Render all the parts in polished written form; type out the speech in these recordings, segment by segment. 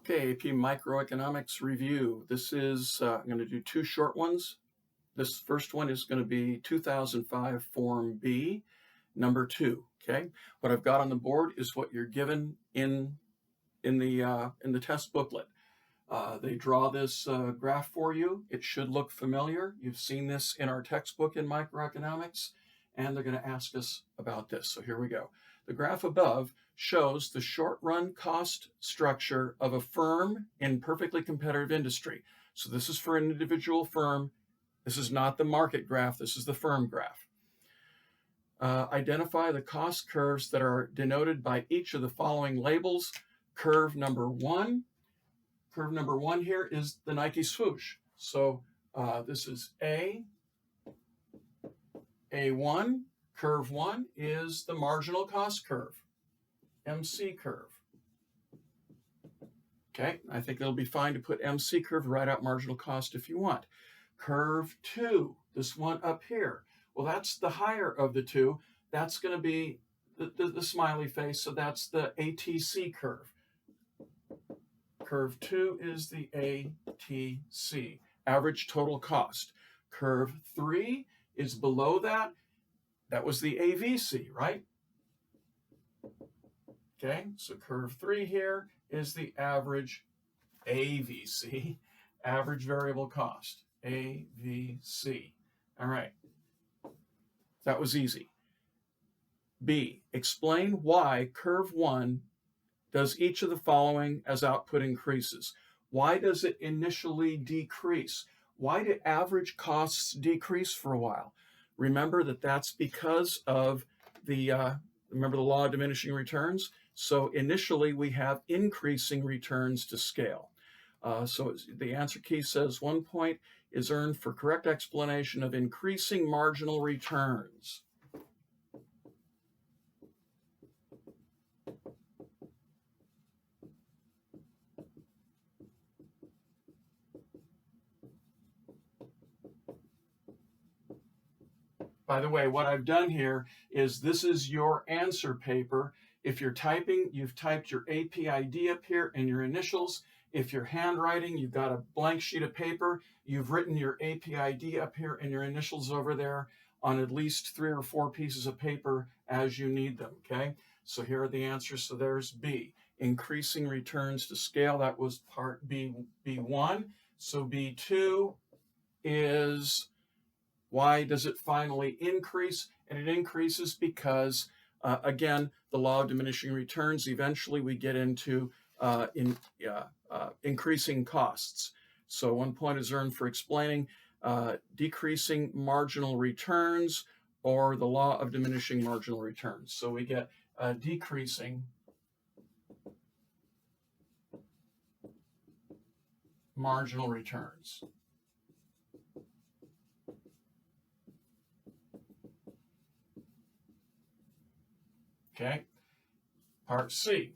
Okay, AP Microeconomics Review. This is, I'm going to do two short ones. This first one is going to be 2005 Form B, number 2. Okay, what I've got on the board is what you're given in the test booklet. They draw this graph for you. It should look familiar. You've seen this in our textbook in microeconomics, and they're going to ask us about this. So here we go. The graph above shows the short-run cost structure of a firm in perfectly competitive industry. So this is for an individual firm. This is not the market graph. This is the firm graph. Identify the cost curves that are denoted by each of the following labels. Curve number 1. Curve number 1 here is the Nike swoosh. So this is A1. Curve 1 is the marginal cost curve, MC curve. Okay, I think it'll be fine to put MC curve, write out marginal cost if you want. Curve 2, this one up here. Well, that's the higher of the two. That's going to be the smiley face, so that's the ATC curve. Curve 2 is the ATC, average total cost. Curve 3 is below that. That was the AVC, right? Okay, so curve 3 here is the average AVC, average variable cost, AVC. All right, that was easy. B, explain why curve 1 does each of the following as output increases. Why does it initially decrease? Why do average costs decrease for a while? Remember that that's because of remember the law of diminishing returns? So initially we have increasing returns to scale. So the answer key says 1 point is earned for correct explanation of increasing marginal returns. By the way, what I've done here is this is your answer paper. If you're typing, you've typed your AP ID up here and your initials. If you're handwriting, you've got a blank sheet of paper. You've written your AP ID up here and your initials over there on at least 3 or 4 pieces of paper as you need them, okay? So here are the answers. So there's B, increasing returns to scale. That was part B1. So B2 is, why does it finally increase? And it increases because, again, the law of diminishing returns, eventually we get into increasing costs. So 1 point is earned for explaining decreasing marginal returns or the law of diminishing marginal returns. So we get decreasing marginal returns. Okay, part C.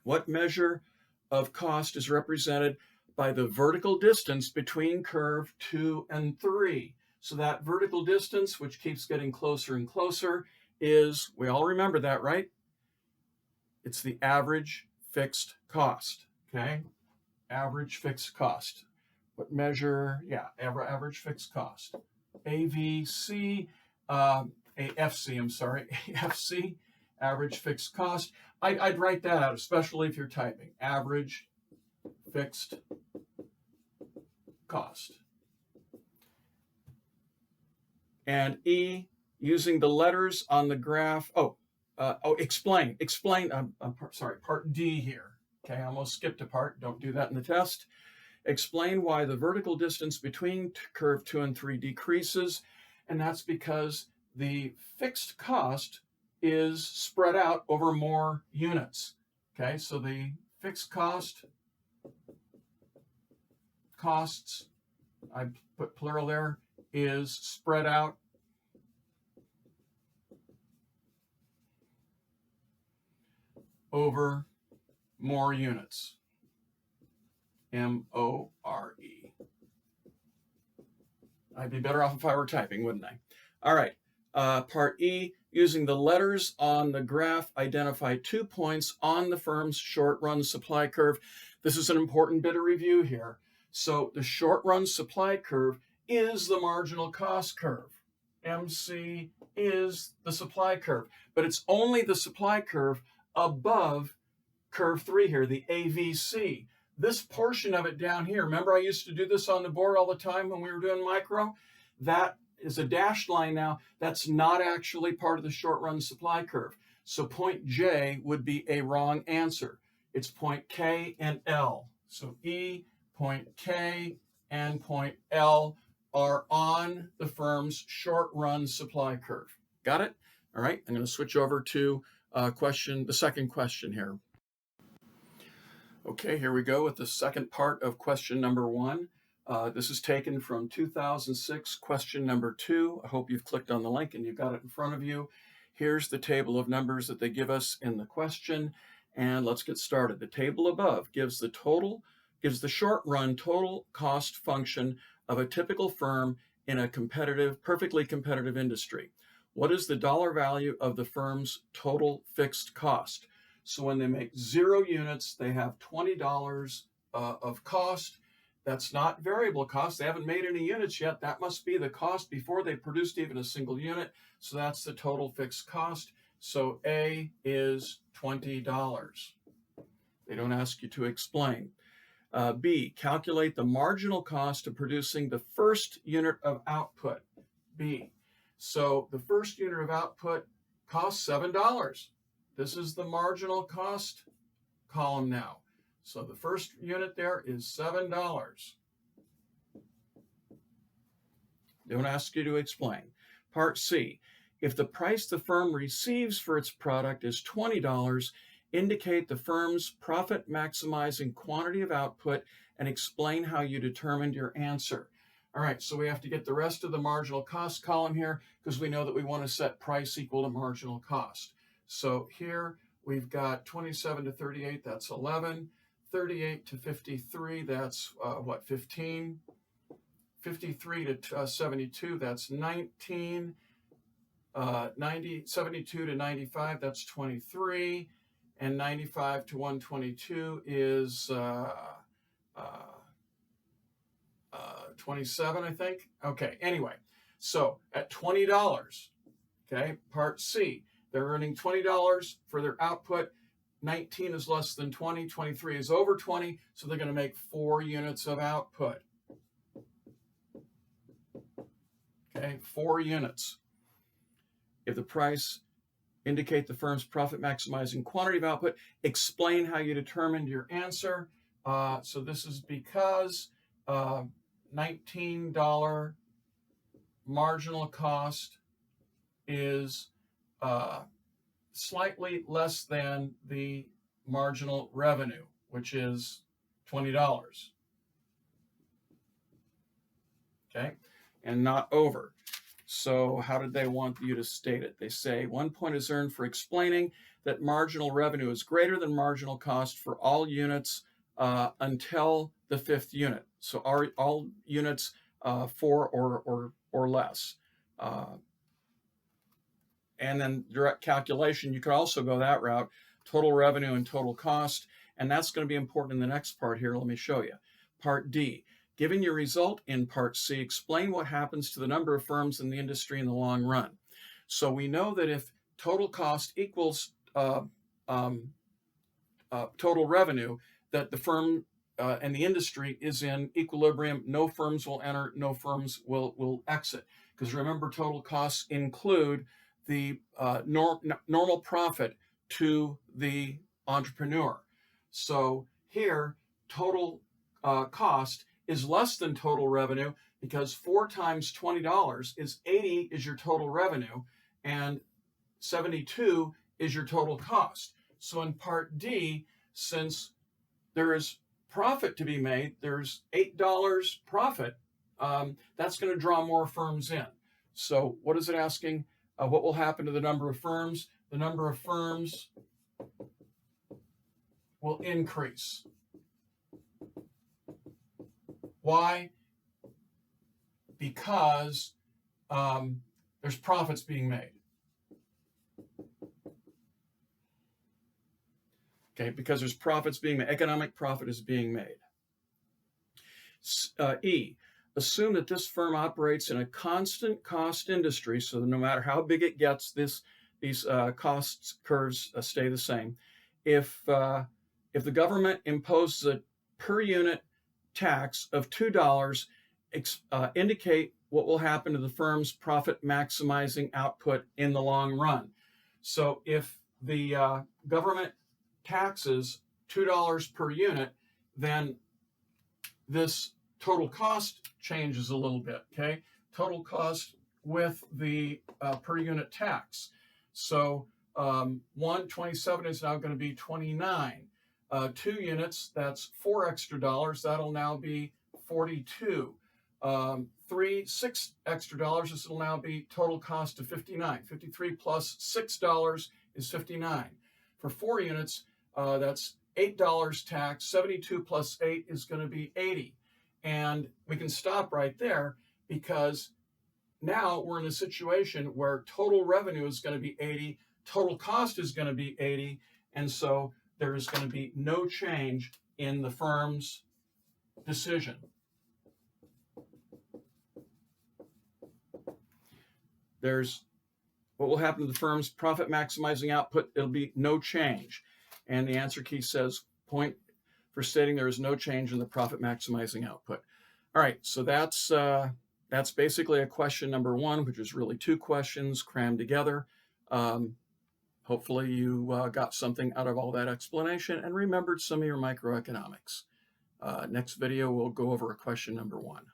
What measure of cost is represented by the vertical distance between curve 2 and 3? So that vertical distance, which keeps getting closer and closer, is, we all remember that, right? It's the average fixed cost, okay? Average fixed cost. What measure? Yeah, average fixed cost. AVC, AFC, I'm sorry, AFC, average fixed cost. I'd write that out, especially if you're typing. Average fixed cost. And E, using the letters on the graph. Explain. Sorry, part D here. Okay, I almost skipped a part. Don't do that in the test. Explain why the vertical distance between curve 2 and 3 decreases, and that's because the fixed cost is spread out over more units. Okay, so the fixed costs, I put plural there, is spread out over more units. M-O-R-E. I'd be better off if I were typing, wouldn't I? All right. Part E, using the letters on the graph, identify 2 points on the firm's short-run supply curve. This is an important bit of review here. So the short-run supply curve is the marginal cost curve. MC is the supply curve, but it's only the supply curve above curve 3 here, the AVC. This portion of it down here, remember I used to do this on the board all the time when we were doing micro? That is a dashed line now. That's not actually part of the short-run supply curve. So point J would be a wrong answer. It's point K and L. So E, point K, and point L are on the firm's short-run supply curve. Got it? All right, I'm going to switch over to the second question here. Okay, here we go with the second part of question number 1. This is taken from 2006, question number 2. I hope you've clicked on the link and you've got it in front of you. Here's the table of numbers that they give us in the question, and let's get started. The table above gives the short-run total cost function of a typical firm in a perfectly competitive industry. What is the dollar value of the firm's total fixed cost? So when they make 0 units, they have $20 of cost. That's not variable cost. They haven't made any units yet. That must be the cost before they produced even a single unit. So that's the total fixed cost. So A is $20. They don't ask you to explain. B, calculate the marginal cost of producing the first unit of output. B. So the first unit of output costs $7. This is the marginal cost column now. So the first unit there is $7. They don't ask you to explain. Part C, if the price the firm receives for its product is $20, indicate the firm's profit maximizing quantity of output and explain how you determined your answer. All right, so we have to get the rest of the marginal cost column here because we know that we want to set price equal to marginal cost. So here we've got 27 to 38, that's 11. 38 to 53, that's 15. 53 to 72, that's 19. 72 to 95, that's 23. And 95 to 122 is 27, I think. Okay, anyway, so at $20, okay, part C, they're earning $20 for their output. 19 is less than 20, 23 is over 20, so they're going to make 4 units of output. Okay, 4 units. If the price indicate the firm's profit maximizing quantity of output, explain how you determined your answer. So this is because $19 marginal cost is slightly less than the marginal revenue, which is $20. Okay, and not over. So how did they want you to state it? They say 1 point is earned for explaining that marginal revenue is greater than marginal cost for all units until the 5th unit. So all units 4 or less. And then direct calculation, you could also go that route, total revenue and total cost. And that's going to be important in the next part here. Let me show you. Part D. Given your result in Part C, explain what happens to the number of firms in the industry in the long run. So we know that if total cost equals total revenue, that the firm and the industry is in equilibrium. No firms will enter, no firms will exit. Because remember, total costs include the normal profit to the entrepreneur. So here, total cost is less than total revenue because 4 times $20 is 80 is your total revenue and 72 is your total cost. So in Part D, since there is profit to be made, there's $8 profit, that's going to draw more firms in. So what is it asking? What will happen to the number of firms? The number of firms will increase. Why? Because there's profits being made. Okay, because there's profits being made. Economic profit is being made. E, assume that this firm operates in a constant cost industry, so no matter how big it gets, these cost curves stay the same. If the government imposes a per unit tax of $2, indicate what will happen to the firm's profit maximizing output in the long run. So if the government taxes $2 per unit, then this total cost changes a little bit, okay? Total cost with the per unit tax. So 127 is now going to be 29. 2 units, that's $4 extra. That'll now be 42. 6 extra dollars, this will now be total cost of 59. 53 plus $6 is 59. For 4 units, that's $8 tax. 72 plus 8 is going to be 80. And we can stop right there because now we're in a situation where total revenue is going to be 80, total cost is going to be 80, and so there is going to be no change in the firm's decision. There's what will happen to the firm's profit maximizing output. It'll be no change. And the answer key says point for stating there is no change in the profit maximizing output. All right, so that's basically a question number 1, which is really 2 questions crammed together. Hopefully you got something out of all that explanation and remembered some of your microeconomics. Next video, we'll go over question number 1.